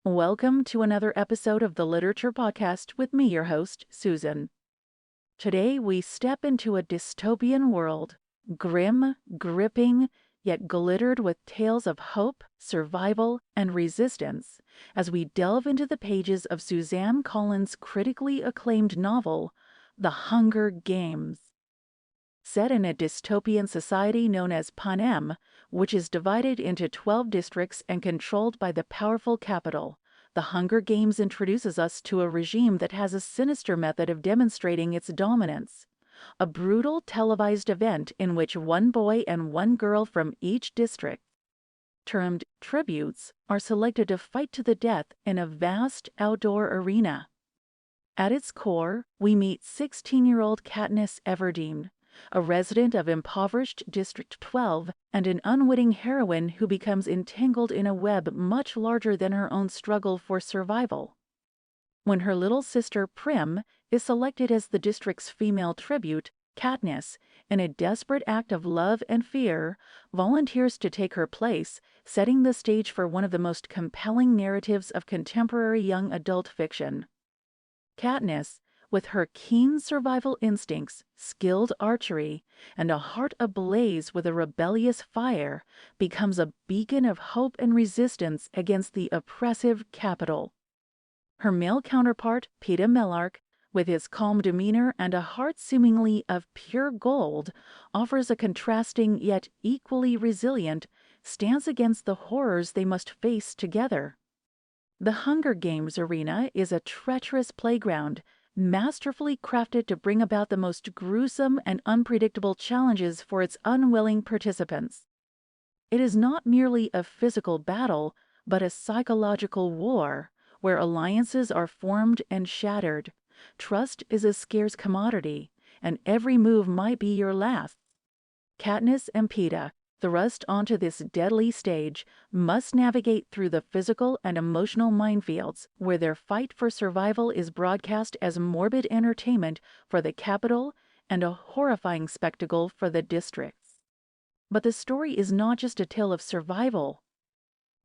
Welcome to another episode of the Literature Podcast with me, your host, Susan. Today we step into a dystopian world, grim, gripping, yet glittered with tales of hope, survival, and resistance, as we delve into the pages of Suzanne Collins' critically acclaimed novel, The Hunger Games. Set in a dystopian society known as Panem, which is divided into 12 districts and controlled by the powerful capital, The Hunger Games introduces us to a regime that has a sinister method of demonstrating its dominance. A brutal televised event in which one boy and one girl from each district, termed tributes, are selected to fight to the death in a vast outdoor arena. At its core, we meet 16-year-old Katniss Everdeen, a resident of impoverished District 12 and an unwitting heroine who becomes entangled in a web much larger than her own struggle for survival. When her little sister Prim is selected as the district's female tribute, Katniss, in a desperate act of love and fear, volunteers to take her place, setting the stage for one of the most compelling narratives of contemporary young adult fiction. Katniss, with her keen survival instincts, skilled archery, and a heart ablaze with a rebellious fire, becomes a beacon of hope and resistance against the oppressive capital. Her male counterpart, Panem, with his calm demeanor and a heart seemingly of pure gold, offers a contrasting yet equally resilient stance against the horrors they must face together. The Hunger Games arena is a treacherous playground, masterfully crafted to bring about the most gruesome and unpredictable challenges for its unwilling participants. It is not merely a physical battle, but a psychological war, where alliances are formed and shattered. Trust is a scarce commodity, and every move might be your last. Katniss and Peeta, thrust onto this deadly stage, must navigate through the physical and emotional minefields where their fight for survival is broadcast as morbid entertainment for the capital and a horrifying spectacle for the districts. But the story is not just a tale of survival.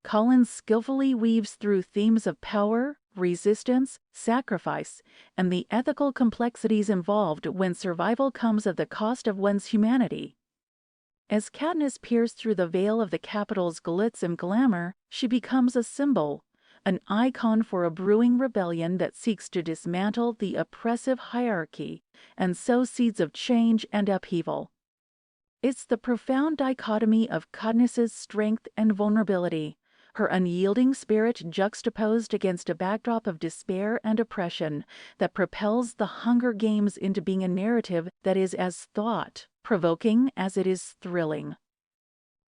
Collins skillfully weaves through themes of power, resistance, sacrifice, and the ethical complexities involved when survival comes at the cost of one's humanity. As Katniss peers through the veil of the capital's glitz and glamour, she becomes a symbol, an icon for a brewing rebellion that seeks to dismantle the oppressive hierarchy and sow seeds of change and upheaval. It's the profound dichotomy of Katniss's strength and vulnerability, her unyielding spirit juxtaposed against a backdrop of despair and oppression, that propels The Hunger Games into being a narrative that is as thought-provoking as it is thrilling.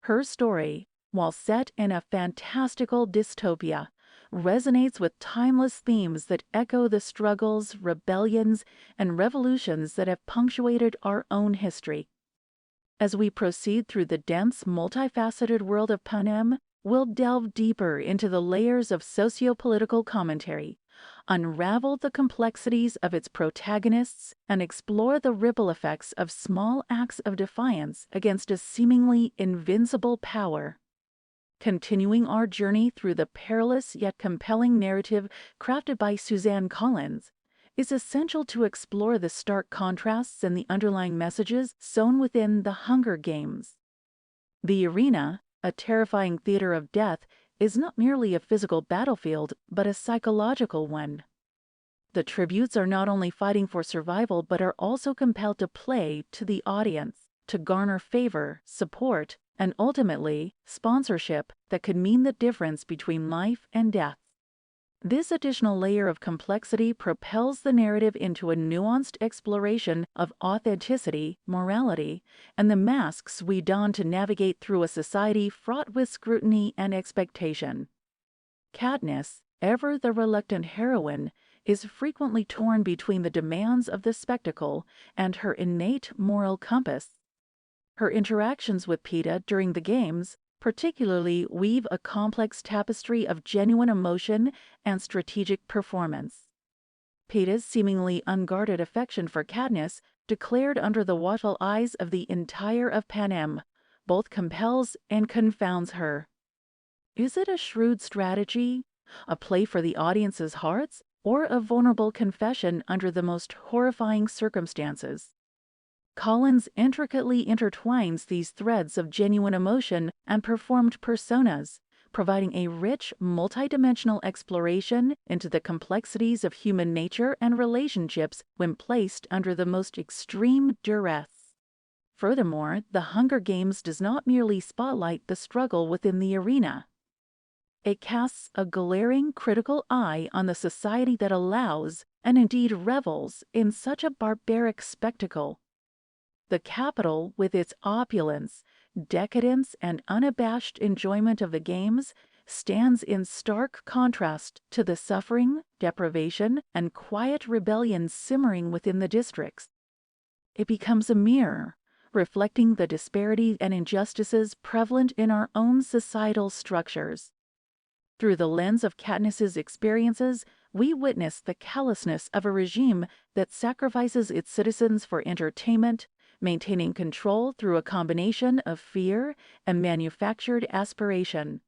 Her story, while set in a fantastical dystopia, resonates with timeless themes that echo the struggles, rebellions, and revolutions that have punctuated our own history. As we proceed through the dense, multifaceted world of Panem, we'll delve deeper into the layers of socio-political commentary, unravel the complexities of its protagonists, and explore the ripple effects of small acts of defiance against a seemingly invincible power. Continuing our journey through the perilous yet compelling narrative crafted by Suzanne Collins, it's essential to explore the stark contrasts and the underlying messages sown within The Hunger Games. The arena, a terrifying theater of death, is not merely a physical battlefield, but a psychological one. The tributes are not only fighting for survival, but are also compelled to play to the audience, to garner favor, support, and ultimately, sponsorship that could mean the difference between life and death. This additional layer of complexity propels the narrative into a nuanced exploration of authenticity, morality, and the masks we don to navigate through a society fraught with scrutiny and expectation. Katniss, ever the reluctant heroine, is frequently torn between the demands of the spectacle and her innate moral compass. Her interactions with Peeta during the games particularly weave a complex tapestry of genuine emotion and strategic performance. Peeta's seemingly unguarded affection for Katniss, declared under the watchful eyes of the entire of Panem, both compels and confounds her. Is it a shrewd strategy, a play for the audience's hearts, or a vulnerable confession under the most horrifying circumstances? Collins intricately intertwines these threads of genuine emotion and performed personas, providing a rich, multidimensional exploration into the complexities of human nature and relationships when placed under the most extreme duress. Furthermore, The Hunger Games does not merely spotlight the struggle within the arena. It casts a glaring critical eye on the society that allows, and indeed revels, in such a barbaric spectacle. The Capitol, with its opulence, decadence, and unabashed enjoyment of the games, stands in stark contrast to the suffering, deprivation, and quiet rebellion simmering within the districts. It becomes a mirror, reflecting the disparity and injustices prevalent in our own societal structures. Through the lens of Katniss's experiences, we witness the callousness of a regime that sacrifices its citizens for entertainment, maintaining control through a combination of fear and manufactured aspiration.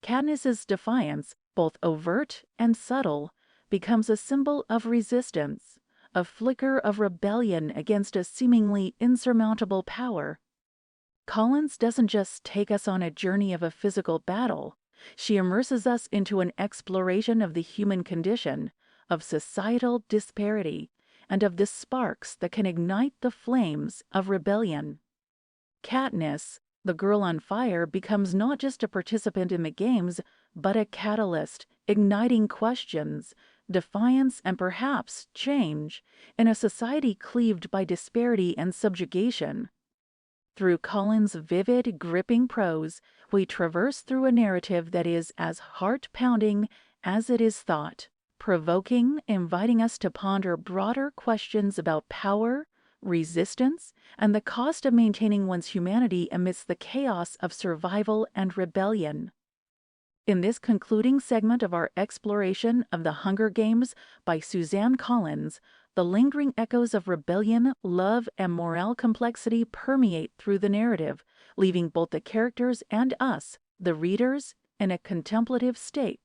Katniss's defiance, both overt and subtle, becomes a symbol of resistance, a flicker of rebellion against a seemingly insurmountable power. Collins doesn't just take us on a journey of a physical battle. She immerses us into an exploration of the human condition, of societal disparity, and of the sparks that can ignite the flames of rebellion. Katniss, the girl on fire, becomes not just a participant in the games, but a catalyst, igniting questions, defiance, and perhaps change in a society cleaved by disparity and subjugation. Through Collins' vivid, gripping prose, we traverse through a narrative that is as heart-pounding as it is thought-provoking, inviting us to ponder broader questions about power, resistance, and the cost of maintaining one's humanity amidst the chaos of survival and rebellion. In this concluding segment of our exploration of The Hunger Games by Suzanne Collins, the lingering echoes of rebellion, love, and morale complexity permeate through the narrative, leaving both the characters and us, the readers, in a contemplative state.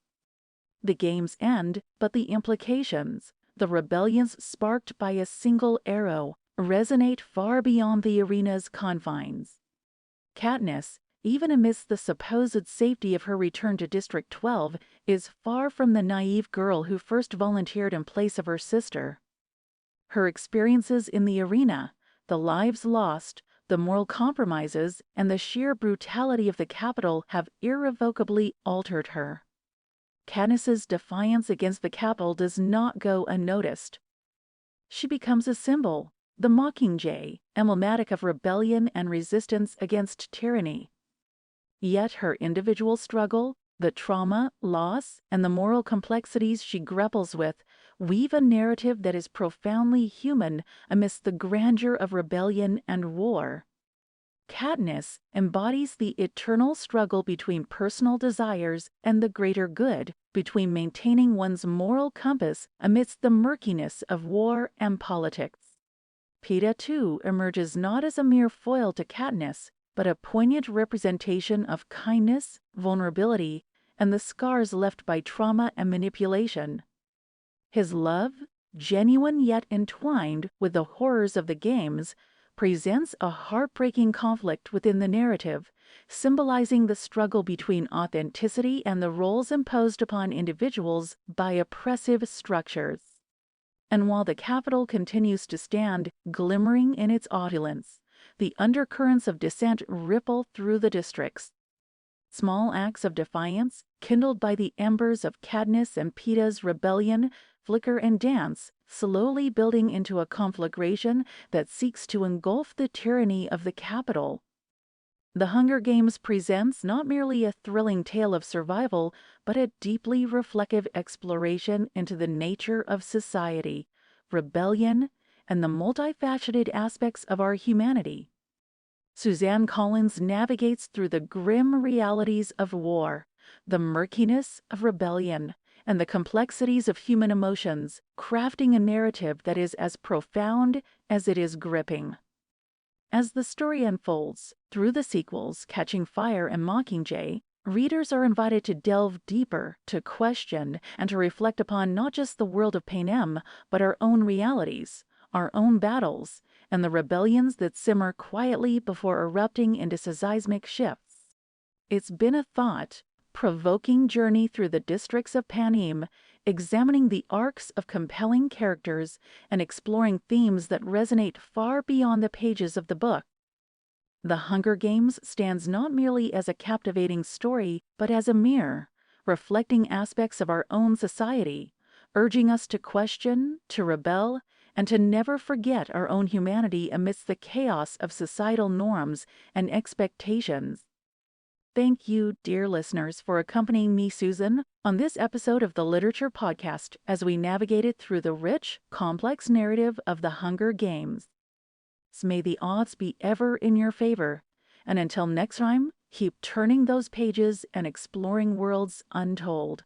The games end, but the implications, the rebellions sparked by a single arrow, resonate far beyond the arena's confines. Katniss, even amidst the supposed safety of her return to District 12, is far from the naive girl who first volunteered in place of her sister. Her experiences in the arena, the lives lost, the moral compromises, and the sheer brutality of the Capitol have irrevocably altered her. Katniss's defiance against the Capitol does not go unnoticed. She becomes a symbol, the mockingjay, emblematic of rebellion and resistance against tyranny. Yet her individual struggle, the trauma, loss, and the moral complexities she grapples with weave a narrative that is profoundly human amidst the grandeur of rebellion and war. Katniss embodies the eternal struggle between personal desires and the greater good, between maintaining one's moral compass amidst the murkiness of war and politics. Peeta, too, emerges not as a mere foil to Katniss, but a poignant representation of kindness, vulnerability, and the scars left by trauma and manipulation. His love, genuine yet entwined with the horrors of the games, presents a heartbreaking conflict within the narrative, symbolizing the struggle between authenticity and the roles imposed upon individuals by oppressive structures. And while the Capitol continues to stand glimmering in its opulence, the undercurrents of dissent ripple through the districts. Small acts of defiance, kindled by the embers of Katniss and Peeta's rebellion, flicker and dance, slowly building into a conflagration that seeks to engulf the tyranny of the Capitol. The Hunger Games presents not merely a thrilling tale of survival, but a deeply reflective exploration into the nature of society, rebellion, and the multifaceted aspects of our humanity. Suzanne Collins navigates through the grim realities of war, the murkiness of rebellion, and the complexities of human emotions, crafting a narrative that is as profound as it is gripping. As the story unfolds, through the sequels, Catching Fire and Mockingjay, readers are invited to delve deeper, to question, and to reflect upon not just the world of Panem, but our own realities, our own battles, and the rebellions that simmer quietly before erupting into seismic shifts. It's been a thought-provoking journey through the districts of Panem, examining the arcs of compelling characters and exploring themes that resonate far beyond the pages of the book. The Hunger Games stands not merely as a captivating story, but as a mirror, reflecting aspects of our own society, urging us to question, to rebel, and to never forget our own humanity amidst the chaos of societal norms and expectations. Thank you, dear listeners, for accompanying me, Susan, on this episode of the Literature Podcast as we navigated through the rich, complex narrative of the Hunger Games. May the odds be ever in your favor, and until next time, keep turning those pages and exploring worlds untold.